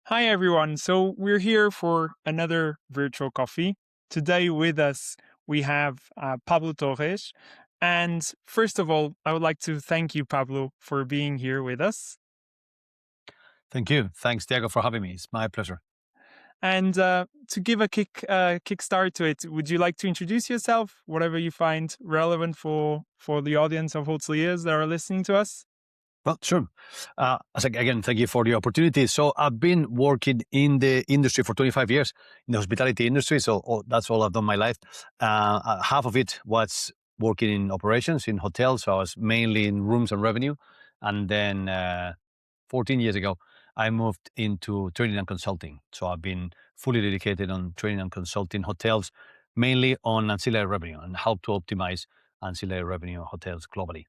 Hi, everyone. So we're here for another virtual coffee. Today with us, we have Pablo Torres. And first of all, I would like to thank you, Pablo, for being here with us. Thank you. Thanks, Tiago, for having me. It's my pleasure. And to give a kickstart to it, would you like to introduce yourself, whatever you find relevant for the audience of hoteliers that are listening to us? Well, sure. Again, thank you for the opportunity. So I've been working in the industry for 25 years, in the hospitality industry. So that's all I've done my life. Half of it was working in operations in hotels. So I was mainly in rooms and revenue. And then 14 years ago, I moved into training and consulting. So I've been fully dedicated on training and consulting hotels, mainly on ancillary revenue and how to optimize ancillary revenue hotels globally.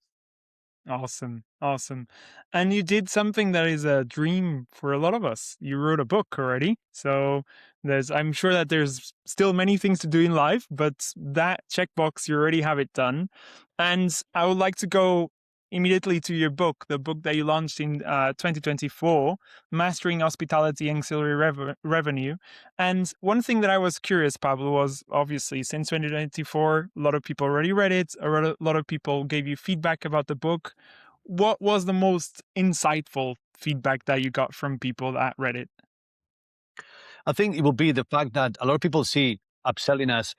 Awesome. Awesome. And you did something that is a dream for a lot of us. You wrote a book already. So I'm sure that there's still many things to do in life, but that checkbox, you already have it done. And I would like to go immediately to your book, the book that you launched in 2024, Mastering Hospitality and Ancillary Revenue. And one thing that I was curious, Pablo, was obviously since 2024, a lot of people already read it. A lot of people gave you feedback about the book. What was the most insightful feedback that you got from people that read it? I think it will be the fact that a lot of people see upselling as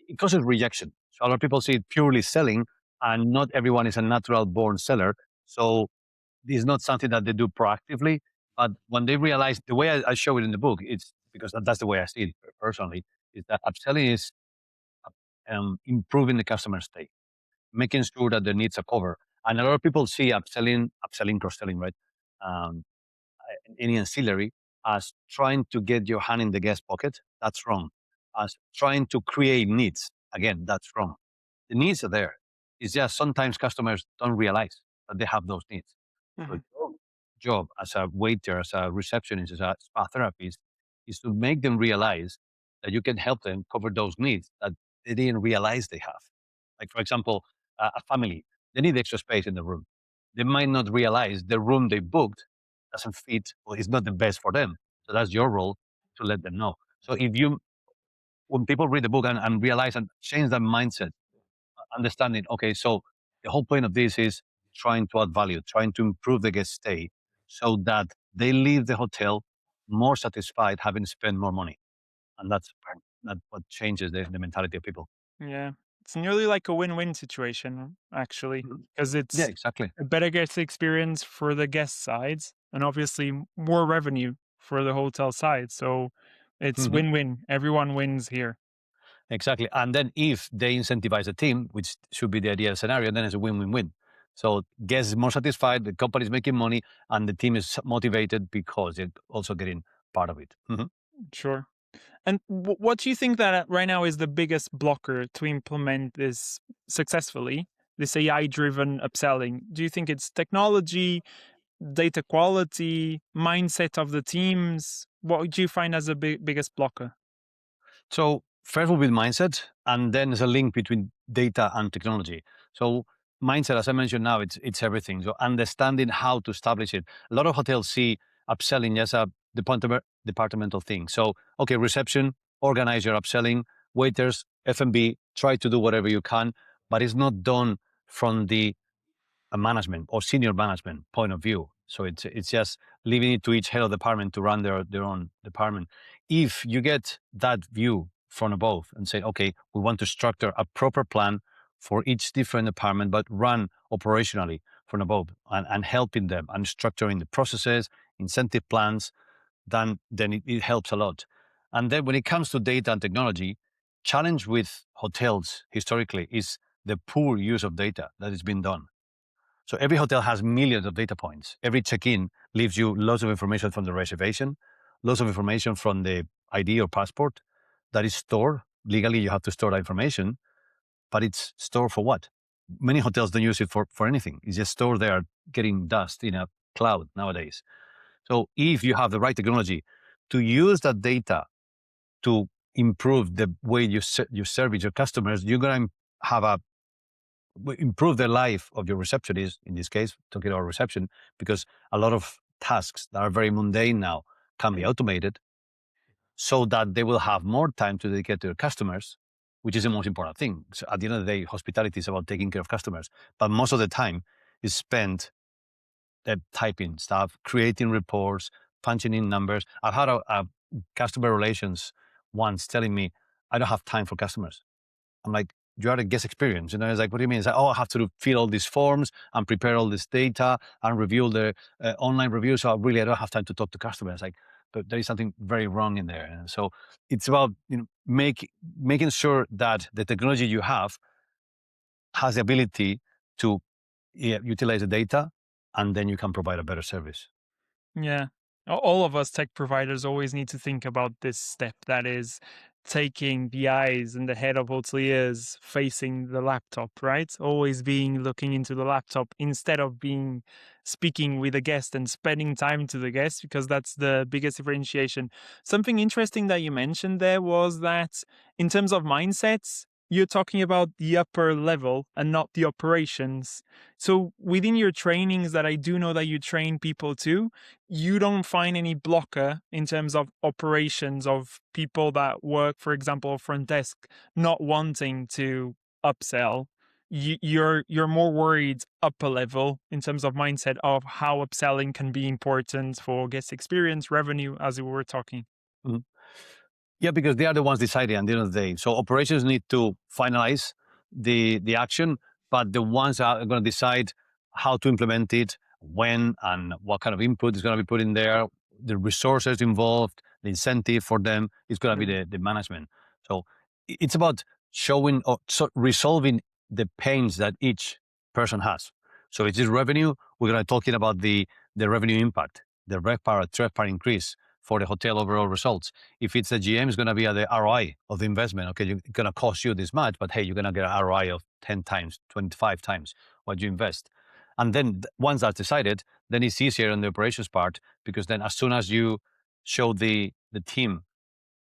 it causes rejection. So a lot of people see it purely selling, and not everyone is a natural born seller. So this is not something that they do proactively. But when they realize the way I show it in the book, it's because that's the way I see it personally, is that upselling is improving the customer stay, making sure that their needs are covered. And a lot of people see upselling, cross-selling, right? Um, any ancillary as trying to get your hand in the guest pocket. That's wrong. As trying to create needs. Again, that's wrong. The needs are there. It's just sometimes customers don't realize that they have those needs. So Mhm. your job as a waiter, as a receptionist, as a spa therapist, is to make them realize that you can help them cover those needs that they didn't realize they have. Like, for example, a family, they need extra space in the room. They might not realize the room they booked doesn't fit or is not the best for them. So that's your role to let them know. So when people read the book and realize and change their mindset, understanding, okay, so the whole point of this is trying to add value, trying to improve the guest stay so that they leave the hotel more satisfied having spent more money. And that's what changes the mentality of people. Yeah. It's nearly like a win-win situation, actually, Mhm. because Yeah, it's exactly. a better guest experience for the guest sides and obviously more revenue for the hotel side. So it's Mhm. win-win. Everyone wins here. Exactly. And then if they incentivize the team, which should be the ideal scenario, then it's a win-win-win. So guest is more satisfied, the company is making money, and the team is motivated because they're also getting part of it. Mhm. Sure. And what do you think that right now is the biggest blocker to implement this successfully, this AI-driven upselling? Do you think it's technology, data quality, mindset of the teams? What do you find as the biggest blocker? So first will be mindset, and then there's a link between data and technology. So mindset, as I mentioned now, it's everything. So understanding how to establish it. A lot of hotels see upselling as a departmental thing. So okay, reception, organize your upselling, waiters, F&B, try to do whatever you can, but it's not done from the management or senior management point of view. So it's just leaving it to each head of department to run their own department. If you get that view from above and say, okay, we want to structure a proper plan for each different department, but run operationally from above and helping them and structuring the processes, incentive plans, then it helps a lot. And then when it comes to data and technology, challenge with hotels historically is the poor use of data that has been done. So every hotel has millions of data points. Every check-in leaves you lots of information from the reservation, lots of information from the ID or passport that is stored. Legally, you have to store that information, but it's stored for what? Many hotels don't use it for anything. It's just stored there, getting dust in a cloud nowadays. So if you have the right technology to use that data to improve the way you service your customers, you're going to have a improve the life of your receptionist, in this case, talking about reception, because a lot of tasks that are very mundane now can be automated so that they will have more time to dedicate to their customers, which is the most important thing. So at the end of the day, hospitality is about taking care of customers, but most of the time is spent typing stuff, creating reports, punching in numbers. I've had a customer relations once telling me, I don't have time for customers. I'm like, you are a guest experience. It's like, what do you mean? It's like, oh, I have to fill all these forms and prepare all this data and review the online reviews. So I don't have time to talk to customers. Like, but there is something very wrong in there. And so it's about making sure that the technology you have has the ability to utilize the data, and then you can provide a better service. Yeah. All of us tech providers always need to think about this step, that is taking the eyes and the head of hoteliers facing the laptop, right? Always being looking into the laptop instead of being speaking with a guest and spending time to the guest, because that's the biggest differentiation. Something interesting that you mentioned there was that in terms of mindsets, you're talking about the upper level and not the operations. So within your trainings that I do know that you train people too, you don't find any blocker in terms of operations of people that work, for example, front desk, not wanting to upsell. You're more worried upper level in terms of mindset of how upselling can be important for guest experience, revenue, as we were talking. Mhm. Yeah, because they are the ones deciding at the end of the day. So operations need to finalize the action, but the ones that are going to decide how to implement it, when, and what kind of input is going to be put in there, the resources involved, the incentive for them is going to be the management. So it's about showing or resolving the pains that each person has. So it is revenue. We're going to talking about the revenue impact, the RevPAR or TRevPAR increase for the hotel overall results. If it's the GM, it's going to be at the ROI of the investment. Okay, it's going to cost you this much, but hey, you're going to get an ROI of 10 times, 25 times what you invest. And then once that's decided, then it's easier on the operations part, because then as soon as you show the team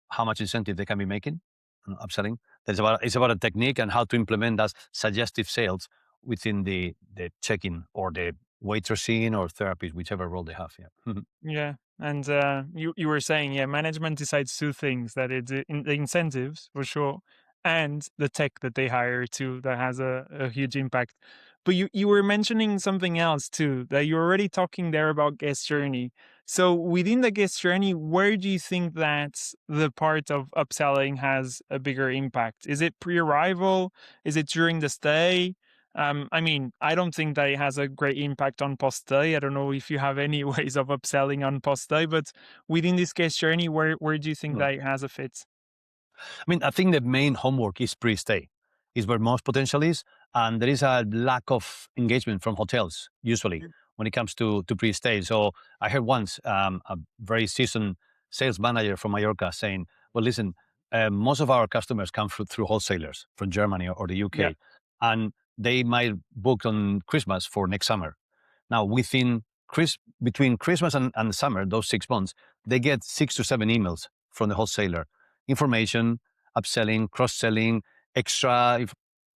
how much incentive they can be making on upselling, it's about a technique and how to implement that suggestive sales within the check-in or the waitressing or therapist, whichever role they have. Yeah. Yeah, and you were saying, yeah, management decides two things: that it's the incentives for sure, and the tech that they hire too, that has a huge impact. But you were mentioning something else too, that you're already talking there about guest journey. So within the guest journey, where do you think that the part of upselling has a bigger impact? Is it pre-arrival? Is it during the stay? I mean, I don't think that it has a great impact on post-stay. I don't know if you have any ways of upselling on post-stay, but within this case journey, where do you think No. that it has a fit? I mean, I think the main homework is pre-stay, is where most potential is, and there is a lack of engagement from hotels usually when it comes to pre-stay. So I heard once a very seasoned sales manager from Mallorca saying, "Well, listen, most of our customers come through wholesalers from Germany or the Yeah, UK, and they might book on Christmas for next summer. Now, between Christmas and summer, those 6 months, they get 6 to 7 emails from the wholesaler, information, upselling, cross-selling, extra.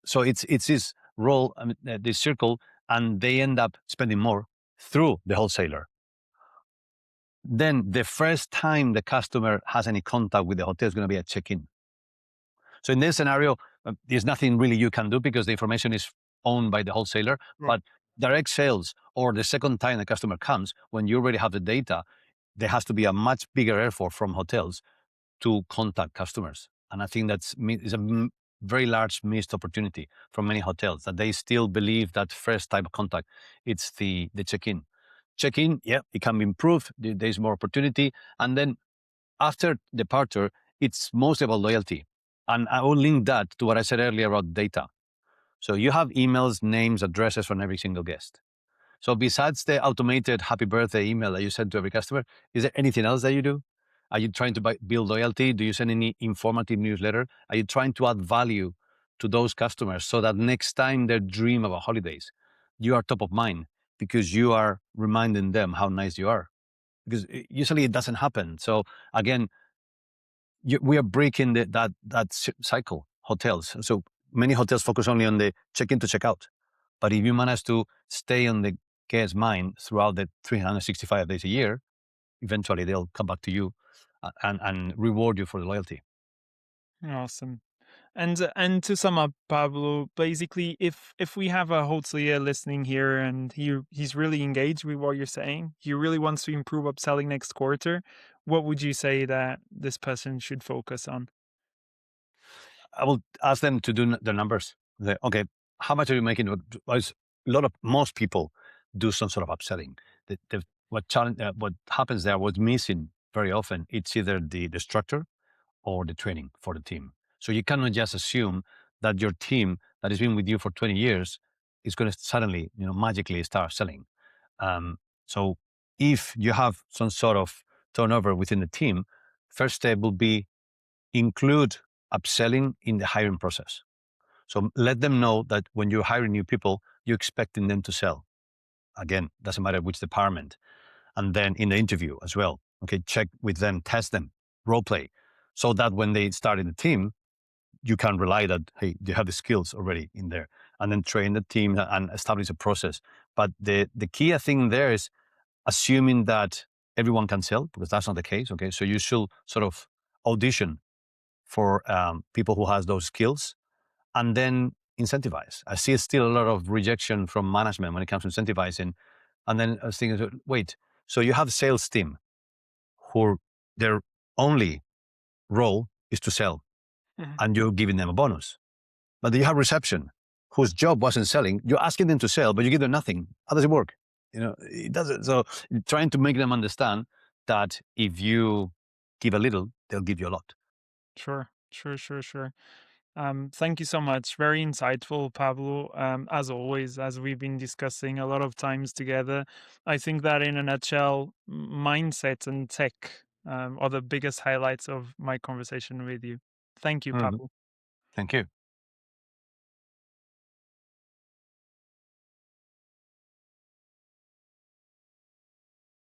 So it's this role, I mean, this circle, and they end up spending more through the wholesaler. Then the first time the customer has any contact with the hotel is going to be a check-in. So in this scenario, there's nothing really you can do because the information is owned by the wholesaler. right. But direct sales, or the second time the customer comes, when you already have the data, there has to be a much bigger effort from hotels to contact customers. And I think is a very large missed opportunity from many hotels, that they still believe that first type of contact, it's the check-in. Check-in, yeah, it can be improved. There's more opportunity. And then after departure, it's mostly about loyalty. And I will link that to what I said earlier about data. So you have emails, names, addresses from every single guest. So besides the automated happy birthday email that you send to every customer, is there anything else that you do? Are you trying to build loyalty? Do you send any informative newsletter? Are you trying to add value to those customers so that next time they dream about holidays, you are top of mind because you are reminding them how nice you are? Because usually it doesn't happen. So again, we are breaking that cycle. Hotels. So many hotels focus only on the check-in to check-out. But if you manage to stay on the guest's mind throughout the 365 days a year, eventually they'll come back to you and reward you for the loyalty. Awesome. And to sum up, Pablo, basically, if we have a hotelier listening here and he's really engaged with what you're saying, he really wants to improve upselling next quarter, what would you say that this person should focus on? I will ask them to do the numbers. Okay, how much are you making? Most people do some sort of upselling. What happens there, what's missing very often, it's either the structure or the training for the team. So you cannot just assume that your team that has been with you for 20 years is going to suddenly, magically start selling. Um, so if you have some sort of turnover within the team, first step will be include upselling in the hiring process. So let them know that when you're hiring new people, you're expecting them to sell. Again, doesn't matter which department. And then in the interview as well, okay, check with them, test them, role play, so that when they start in the team, you can rely that, hey, you have the skills already in there, and then train the team and establish a process. But the key thing there is assuming that everyone can sell, because that's not the case. Okay, so you should sort of audition for people who has those skills, and then incentivize. I see still a lot of rejection from management when it comes to incentivizing. And then I was thinking, wait, so you have a sales team who their only role is to sell, Mhm. and you're giving them a bonus. But then you have reception, whose job wasn't selling. You're asking them to sell, but you give them nothing. How does it work? It doesn't. So trying to make them understand that if you give a little, they'll give you a lot. Sure, sure, sure, sure. Thank you so much. Very insightful, Pablo. As always, as we've been discussing a lot of times together, I think that in a nutshell, mindset and tech are the biggest highlights of my conversation with you. Thank you, Mhm. Pablo. Thank you.